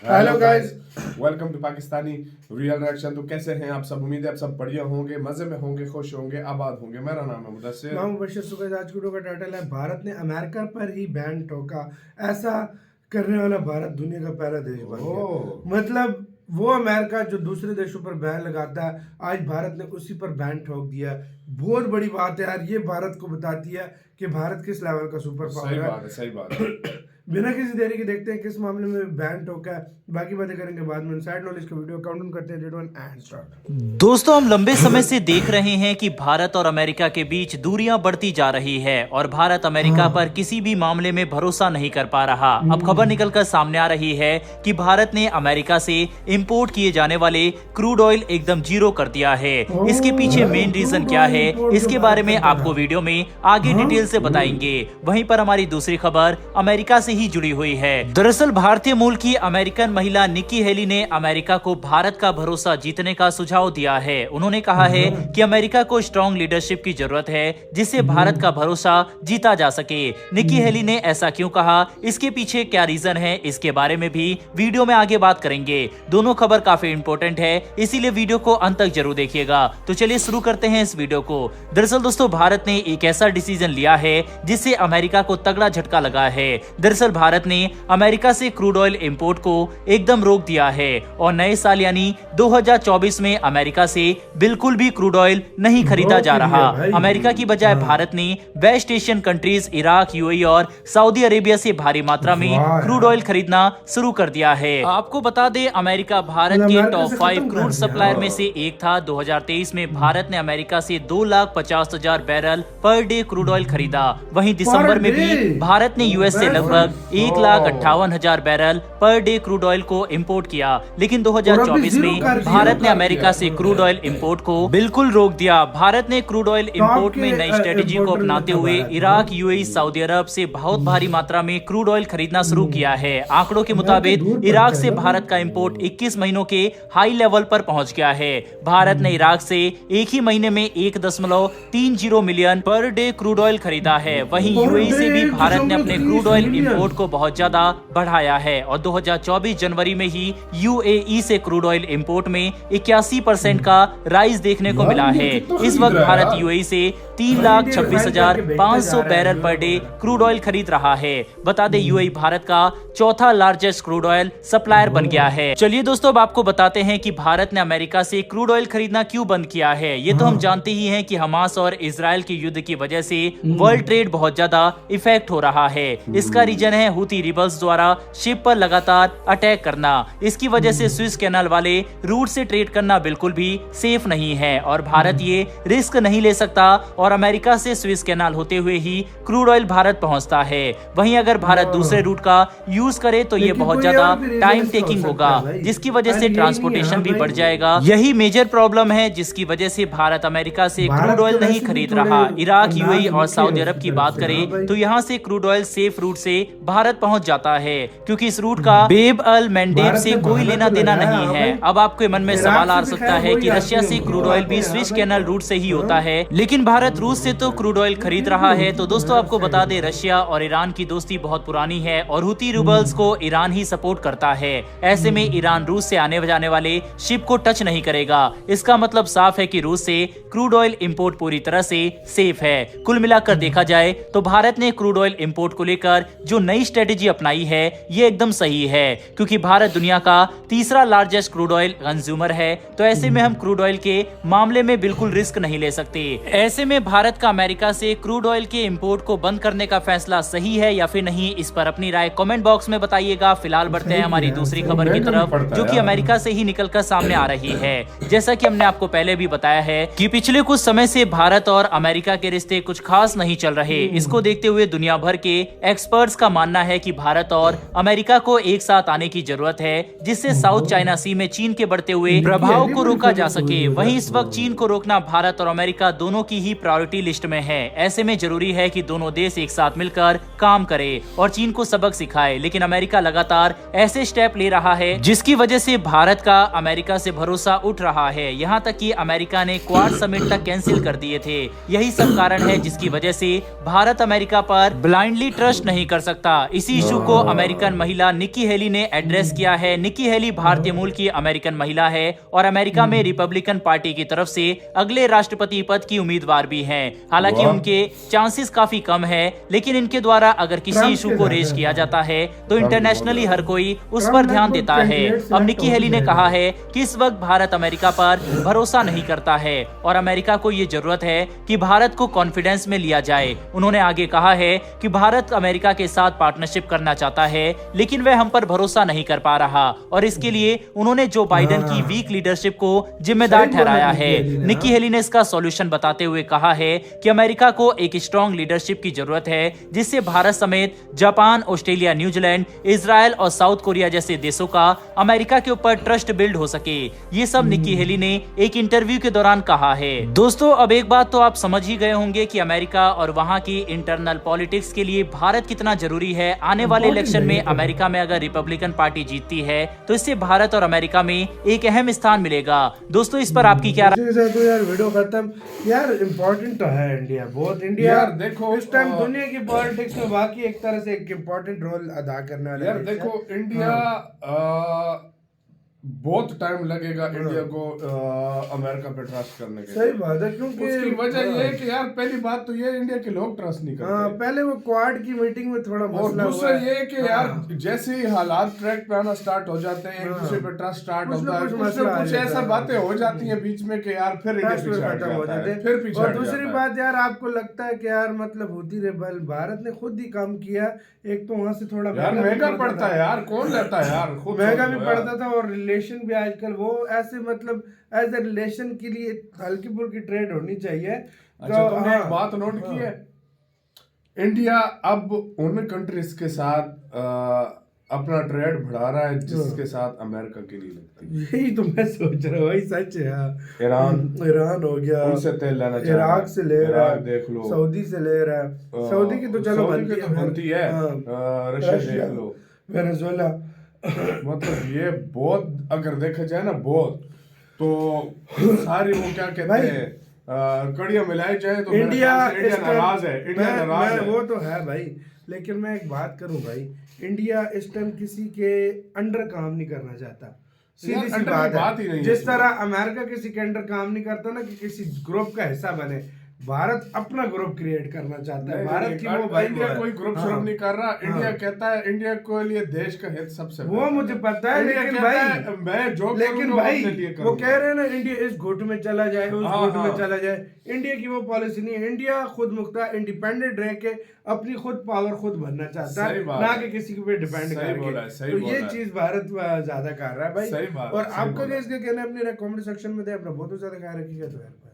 Hello guys, welcome to Pakistani real reaction. तो कैसे हैं आप सब? उम्मीद है आप सब बढ़िया होंगे, मजे में होंगे, खुश होंगे, आबाद होंगे। मेरा नाम है मुदस्सिर। मैं मुबशर सुगैज। आज की वीडियो का टाइटल है भारत ने अमेरिका पर ही बैन ठोका। ऐसा करने वाला भारत दुनिया का पहला देश बन गया। मतलब वो अमेरिका जो दूसरे देशों पर बैन लगाता है, आज भारत ने उसी पर बैन ठोक दिया। बहुत बड़ी बात है यार। ये भारत को बताती है कि भारत किस लेवल का सुपर पावर है। सही बात है। बिना किसी देरी के देखते हैं किस मामले में बैन ठोका है। बाकी बातें करेंगे बाद में। साइड नॉलेज का वीडियो काउंट करते हैं। And start. दोस्तों, हम लंबे समय से देख रहे हैं कि भारत और अमेरिका के बीच दूरियां बढ़ती जा रही है और भारत अमेरिका पर किसी भी मामले में भरोसा नहीं कर पा रहा। अब खबर निकलकर सामने आ रही है कि भारत ने अमेरिका से इंपोर्ट किए जाने वाले क्रूड ऑयल एकदम जीरो कर दिया है। इसके पीछे मेन रीजन क्या है, इसके बारे में आपको वीडियो में आगे डिटेल से बताएंगे। वहीं पर हमारी दूसरी खबर अमेरिका से ही जुड़ी हुई है। दरअसल भारतीय मूल की अमेरिकन महिला निकी हेली ने अमेरिका को भारत का भरोसा जीतने का सुझाव दिया है। उन्होंने कहा है कि अमेरिका को स्ट्रॉन्ग लीडरशिप की जरूरत है जिससे भारत का भरोसा जीता जा सके। निकी हेली ने ऐसा क्यों कहा, इसके पीछे क्या रीजन है, इसके बारे में भी वीडियो में आगे बात करेंगे। दोनों खबर काफी इंपॉर्टेंट है, इसीलिए वीडियो को अंत तक जरूर देखिएगा। तो चलिए शुरू करते हैं इस वीडियो को। दरअसल दोस्तों, भारत ने एक ऐसा डिसीजन लिया है जिससे अमेरिका को तगड़ा झटका लगा है। दरअसल भारत ने अमेरिका से क्रूड ऑयल इंपोर्ट को एकदम रोक दिया है और नए साल यानी 2024 में अमेरिका से बिल्कुल भी क्रूड ऑयल नहीं खरीदा जा रहा। अमेरिका की बजाय भारत ने West Asian countries Iraq, UAE और सऊदी अरेबिया से भारी मात्रा में क्रूड ऑयल खरीदना शुरू कर दिया है। आपको बता दें, अमेरिका भारत के टॉप 5 क्रूड सप्लायर में से एक था। 2023 में भारत ने अमेरिका से 2,50,000 barrel per day crude oil खरीदा। वहीं दिसंबर में भी भारत ने यूएस से लगभग 1,58,000 barrel per day crude oil को इंपोर्ट किया। लेकिन 2024 में भारत ने अमेरिका से क्रूड ऑयल इंपोर्ट को बिल्कुल रोक दिया। भारत ने क्रूड ऑयल इंपोर्ट में नई स्ट्रेटेजी को अपनाते हुए इराक, यूएई, सऊदी अरब से बहुत भारी मात्रा में क्रूड ऑयल खरीदना शुरू किया है। आंकड़ों के मुताबिक इराक से भारत का इंपोर्ट 21 महीनों के हाई लेवल पर पहुंच गया है। भारत ने इराक से एक ही महीने में 1.30 million per day crude oil खरीदा है। वहीं यूएई से भी भारत ने अपने क्रूड ऑयल इंपोर्ट को बहुत ज्यादा बढ़ाया है और 2024 जनवरी में ही यूएई से क्रूड ऑयल इंपोर्ट में 81% का राइज देखने को मिला है। इस वक्त भारत यूएई से 3,26,500 barrel per day crude oil खरीद रहा है। बता दें, यूएई भारत का चौथा लार्जेस्ट क्रूड ऑयल सप्लायर बन गया है। चलिए दोस्तों, अब आपको बताते हैं कि भारत ने अमेरिका से क्रूड ऑयल खरीदना क्यों बंद किया है। ये तो हम जानते ही हैं कि हमास और इजराइल के युद्ध की वजह से वर्ल्ड ट्रेड बहुत ज्यादा इफेक्ट हो रहा है। इसका रीजन है हुती रिबल्स द्वारा शिप पर लगातार अटैक करना। इसकी वजह से स्विस कैनाल वाले रूट से ट्रेड करना बिल्कुल भी सेफ नहीं है और भारत ये रिस्क नहीं ले सकता और अमेरिका से स्विस कैनाल होते हुए ही क्रूड ऑयल भारत पहुंचता है। वहीं अगर भारत दूसरे रूट का यूज करे तो ये बहुत ज्यादा टाइम टेकिंग होगा, जिसकी वजह से ट्रांसपोर्टेशन भी बढ़ जाएगा। यही मेजर प्रॉब्लम है जिसकी वजह से भारत अमेरिका से क्रूड ऑयल नहीं खरीद रहा। इराक, यूएई और सऊदी अरब की बात करें तो यहाँ से क्रूड ऑयल सेफ रूट से भारत पहुंच जाता है, क्योंकि इस रूट का बेब अल मैंडेब से कोई लेना देना नहीं है। अब आपके मन में सवाल आ सकता है कि रशिया से क्रूड ऑयल भी स्विस कैनाल रूट से ही होता है, लेकिन भारत रूस से तो क्रूड ऑयल खरीद रहा है। तो दोस्तों, आपको बता दें, रशिया और ईरान की दोस्ती बहुत पुरानी है और हुती रिबल्स को ईरान ही सपोर्ट करता है। ऐसे में ईरान रूस से आने जाने वाले शिप को टच नहीं करेगा। इसका मतलब साफ है कि रूस से क्रूड ऑयल इंपोर्ट पूरी तरह से सेफ है। कुल मिलाकर देखा जाए तो भारत ने क्रूड ऑयल इंपोर्ट को लेकर जो नई स्ट्रेटेजी अपनाई है ये एकदम सही है, क्योंकि भारत दुनिया का तीसरा लार्जेस्ट क्रूड ऑयल कंज्यूमर है। तो ऐसे में हम क्रूड ऑयल के मामले में बिल्कुल रिस्क नहीं ले सकते। ऐसे में भारत का अमेरिका से क्रूड ऑयल के इंपोर्ट को बंद करने का फैसला सही है या फिर नहीं, इस पर अपनी राय कमेंट बॉक्स में बताइएगा। फिलहाल बढ़ते हैं हमारी दूसरी खबर की तरफ, जो कि अमेरिका से ही निकलकर सामने आ रही है। जैसा कि हमने आपको पहले भी बताया है कि पिछले कुछ समय से भारत और अमेरिका के रिश्ते कुछ खास नहीं चल रहे। इसको देखते हुए दुनिया भर के एक्सपर्ट्स का मानना है कि भारत और अमेरिका को एक साथ आने की जरूरत है, जिससे साउथ चाइना सी में चीन के बढ़ते हुए प्रभाव को रोका जा सके। वहीं इस वक्त चीन को रोकना भारत और अमेरिका दोनों की ही प्रायोरिटी लिस्ट में है। ऐसे में जरूरी है कि दोनों देश एक साथ मिलकर काम करे और चीन को सबक सिखाए। लेकिन अमेरिका लगातार ऐसे स्टेप ले रहा है जिसकी वजह से भारत का अमेरिका से भरोसा उठ रहा है। यहाँ तक कि अमेरिका ने क्वाड समिट तक कैंसिल कर दिए थे। यही सब कारण है जिसकी वजह से भारत अमेरिका पर ब्लाइंडली ट्रस्ट नहीं कर सकता। था। इसी इशू को अमेरिकन महिला निकी हेली ने एड्रेस किया है। निकी हेली भारतीय मूल की अमेरिकन महिला है और अमेरिका में रिपब्लिकन पार्टी की तरफ से अगले राष्ट्रपति पद की उम्मीदवार भी हैं। हालांकि उनके चांसेस काफी कम है, लेकिन इनके द्वारा अगर किसी इशू को रेज किया जाता है तो इंटरनेशनली हर कोई उस पर ध्यान देता है। अब निकी हेली ने कहा है कि इस वक्त भारत अमेरिका पर भरोसा नहीं करता है और अमेरिका को ये जरूरत है कि भारत को कॉन्फिडेंस में लिया जाए। उन्होंने आगे कहा है कि भारत अमेरिका के साथ पार्टनरशिप करना चाहता है, लेकिन वह हम पर भरोसा नहीं कर पा रहा और इसके लिए उन्होंने जो बाइडेन की वीक लीडरशिप को जिम्मेदार ठहराया है। निकी हेली ने इसका सॉल्यूशन बताते हुए कहा है कि अमेरिका को एक स्ट्रॉन्ग लीडरशिप की जरूरत है, जिससे भारत समेत जापान, ऑस्ट्रेलिया, न्यूजीलैंड, इजराइल और साउथ कोरिया जैसे देशों का अमेरिका के ऊपर ट्रस्ट बिल्ड हो सके। ये सब निकी हेली ने एक इंटरव्यू के दौरान कहा है। दोस्तों, अब एक बात तो आप समझ ही गए होंगे कि अमेरिका और वहां की इंटरनल पॉलिटिक्स के लिए भारत कितना जरूरी है। आने वाले इलेक्शन में अमेरिका में अगर रिपब्लिकन पार्टी जीतती है तो इससे भारत और अमेरिका में एक अहम स्थान मिलेगा। दोस्तों, इस पर आपकी क्या राय? तो यार वीडियो खत्म। यार इम्पोर्टेंट तो है इंडिया बहुत। इंडिया यार देखो, इस टाइम दुनिया की पॉलिटिक्स में वाकई एक तरह से एक इम्पोर्टेंट रोल अदा करने वाला यार देश है। देखो, इंडिया बहुत टाइम लगेगा इंडिया को अमेरिका पे ट्रस्ट करने के। सही बात है, क्योंकि उसकी वजह ये है कि यार पहली बात तो ये इंडिया के लोग ट्रस्ट नहीं करते। पहले वो क्वाड की मीटिंग में थोड़ा और मसला दूसरा हुआ है। ये है कि यार जैसे ही हालात ट्रैक पे आना स्टार्ट हो जाते हैं, एक दूसरे पे ट्रस्ट स्टार्ट कुछ होता ना है, कुछ कुछ मसला आ कुछ जाता ऐसा है। बातें हो जाती हैं बीच में कि यार फिर इंडिया ट्रस्ट में पीछे हट खत्म हो जाता जाते है, हैं। फिर पीछे और हट दूसरी जाता है। बात यार, आपको लगता है कि यार मतलब हुती रेबल भारत ने खुद ही काम किया। एक तो वहां से थोड़ा यार महंगा पड़ता है यार, कौन लेता है यार, खुद महंगा सोच भी लो यार। पड़ता था और रिलेशन भी आजकल वो ऐसे मतलब एज ए रिलेशन के लिए हल्की फुल्की ट्रेड होनी चाहिए। अच्छा, तुमने एक हाँ, बात नोट की है, इंडिया अब उन कंट्रीज के साथ अपना ट्रेड बढ़ा रहा है जिसके साथ अमेरिका की नहीं लगती। यही तो मैं सोच रहा हूँ, वही सच है यार। ईरान हो गया, उनसे तेल लेना चाह रहा है, इराक से ले रहा इराक है, देख लो, सऊदी से ले रहा है। सऊदी की तो चलो सऊदी की तो बनती है, रशिया देख लो, वेनेजुएला। मतलब ये बहुत अगर देखा जाए ना, बहुत तो सारी वो क्या कहते हैं कड़ियां मिलाई जाए तो इंडिया नाराज है। इंडिया नाराज है, वो तो है भाई, लेकिन मैं एक बात करूं भाई, इंडिया इस टाइम किसी के अंडर काम नहीं करना चाहता। सीधी सी बात है। जिस तरह अमेरिका किसी के अंडर काम नहीं करता ना कि किसी ग्रुप का हिस्सा बने, भारत अपना ग्रुप क्रिएट करना चाहता है। भारत की वो भाई इंडिया कोई ग्रुप शुरू नहीं कर रहा। इंडिया कहता है इंडिया के लिए देश का हित सबसे वो मुझे पता है, लेकिन भाई मैं जो लेकिन भाई वो कह रहे हैं ना इंडिया इस गुट में चला जाए, उस गुट में चला जाए। इंडिया की वो पॉलिसी नहीं है। इंडिया खुद मुख्तार इंडिपेंडेंट रह के अपनी खुद पावर खुद बनना चाहता है, ना कि किसी के पे डिपेंड करके। तो ये चीज भारत ज्यादा कर रहा है भाई। और आपको इसके कहना अपने कमेंट सेक्शन में दे, अपना बहुत ज्यादा ख्याल रखिएगा। तो यार